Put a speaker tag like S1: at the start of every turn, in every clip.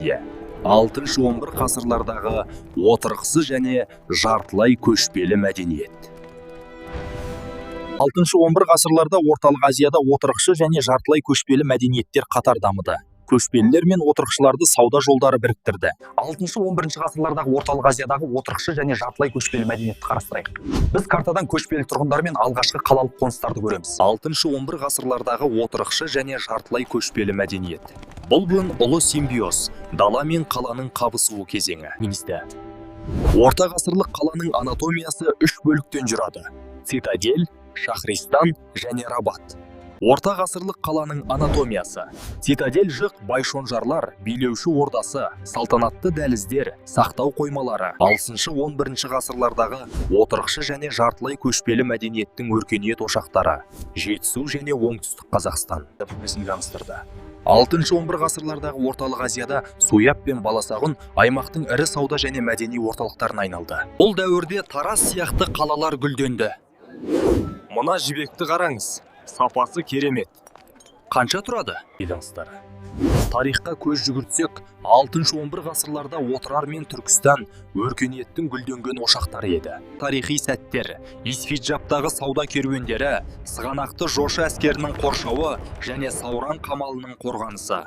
S1: 6-11 ғасырлардағы отырықсыз және жартылай көшпелі мәдениет. 6-11 ғасырларда орталық Азияда отырықшы және жартылай көшпелі мәдениеттер қатар дамыды. Көшпелілер мен отырықшыларды сауда жолдары біріктірді. 6-11 ғасырлардағы орталық Азиядағы отырықшы және жартылай көшпелі мәдениетті қарастырайық. Біз картадан көшпелі тұрғындар мен алғашқы қалалық қоныстарды көреміз. 6-11 ғасырлардағы отырықшы және жартылай көшпелі мәдениет. Бұл ұлы симбиоз, дала мен қаланың қабысуы кезеңі. Орта ғасырлық қаланың анатомиясы 3 бөліктен жүрады: цитадель, шахристан және рабат. Орта ғасырлық қаланың анатомиясы: цитадель жық байшонжарлар, билеуші ордасы, салтанатты дәліздер, сақтау қоймалары. 6-11 ғасырлардағы отырықшы және жартылай көшпелі мәдениеттің өркениет ошақтары: Жетісу және оңтүстік Қазақстан. 6-11 ғасырлардағы орталық Азияда Суяб пен Баласағұн аймақтың ірі сауда және мәдени орталықтарына айналды. Бұл дәуірде Тараз сияқты қалалар гүлденді. Мына жібекті қараңыз, сапасы керемет. Қанша тұрады? Тарихқа көз жүгіртсек, 6-11 ғасырларда Отырар мен Түркістан өркениеттің гүлденген ошақтары еді. Тарихи сәттер: Исфиджаптағы сауда керуендері, Сығанақты жошы әскерінің қоршауы және Сауран қамалының қорғанысы.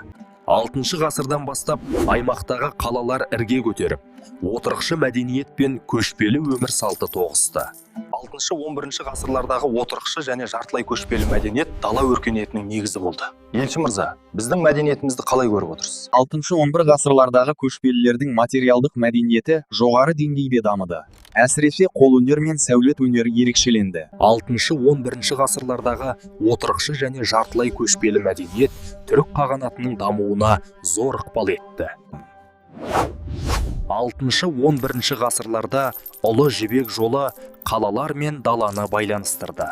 S1: 6 ғасырдан бастап аймақтағы қалалар ірге көтеріп, отырықшы мәдениет пен көшпелі өмір салты тоғысты. 6-11 ғасырлардағы отырықшы және жартылай көшпелі мәдениет дала өркениетінің негізі болды. Елші мырза, біздің мәдениетімізді қалай көріп отырсыз?
S2: 6-11 ғасырлардағы көшпелілердің материалдық мәдениеті жоғары деңгейде дамыды. Әсіресе қолөнер мен сәулет өнері ерекшеленді.
S1: 6-11 ғасырлардағы отырықшы және жартылай көшпелі мәдениет түрік қағанатының дамуына зор ықпал етті. 6-11 ғасырларда Ұлы Жібек жолы қалалар мен даланы байланыстырды.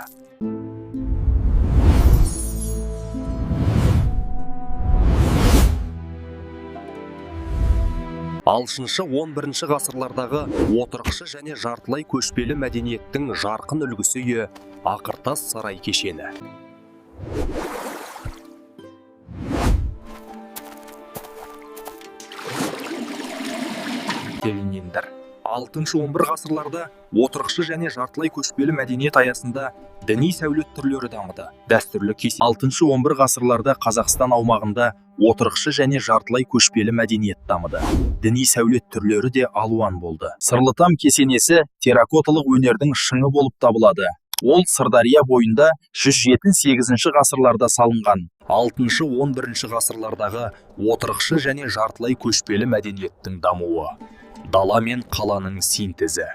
S1: 6-11 ғасырлардағы отырықшы және жартылай көшпелі мәдениеттің жарқын үлгісі Ақыртас сарай кешені. Делінендір. 6-11 ғасырларда отырықшы және жартылай көшпелі мәдениет аясында діни сәулет түрлері дамыды. Дәстүрлі кесене. 6-11 ғасырларда Қазақстан аумағында отырықшы және жартылай көшпелі мәдениет дамыды. Діни сәулет түрлері де алуан болды. Сырлытам кесенесі терракоталық өнердің шыңы болып табылады. Ол Сырдария бойында 107-8 ғасырларда салынған. 6-11 ғасырлардағы отырықшы және жартылай көшпелі мәдениеттің дамуы. Дала мен қаланың синтезі.